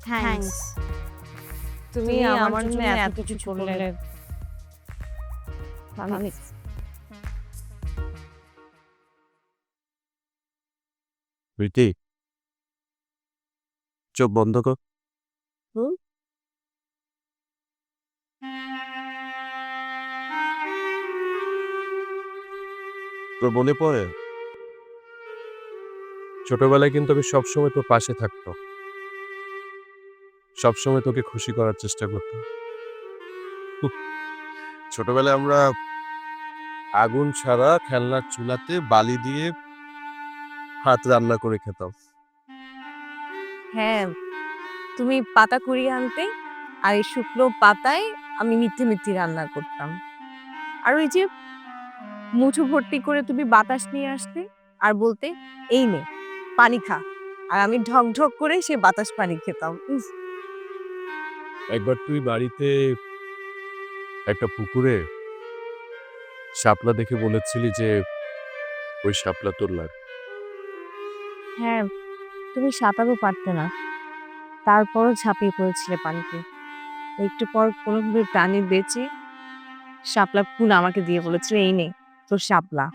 Thanks. তুমি আমার জন্য এত কিছু করলে। আমি প্রীতি, চোখ বন্ধ কর। হুম? তোর মনে পড়ে ছোটবেলায় কিন্তু আমি সবসময় তোর পাশে থাকতো, সবসময় তোকে খুশি করার চেষ্টা করতাম। হুঁ, ছোটবেলায় আমরা আগুন ছাড়া খেলনার চুলাতে বালি দিয়ে ভাত রান্না করে খেতাম। হ্যাঁ, তুমি পাতা কুড়িয়ে আনতে আর এই শুকনো পাতায় আমি মিথ্যে মিথ্যে রান্না করতাম। আর ওই যে মুঠো ভর্তি করে তুমি বাতাস নিয়ে আসতে আর বলতে, এই নে পানি খা। আর আমি ঢক ঢক করে সে বাতাস পানি খেতাম। উফ! একবার তুই বাড়িতে একটা পুকুরে শাপলা দেখে বলেছিলি যে ওই শাপলা তোর লাগবে। হ্যাঁ, তুমি সাঁতারও পারতে না, তারপরও ঝাঁপিয়ে পড়েছিলে পানিতে। একটু পর কোনোভাবে প্রাণী বেঁচে শাপলা ফুল আমাকে দিয়ে বলেছিল, এই নে তোর শাপলা।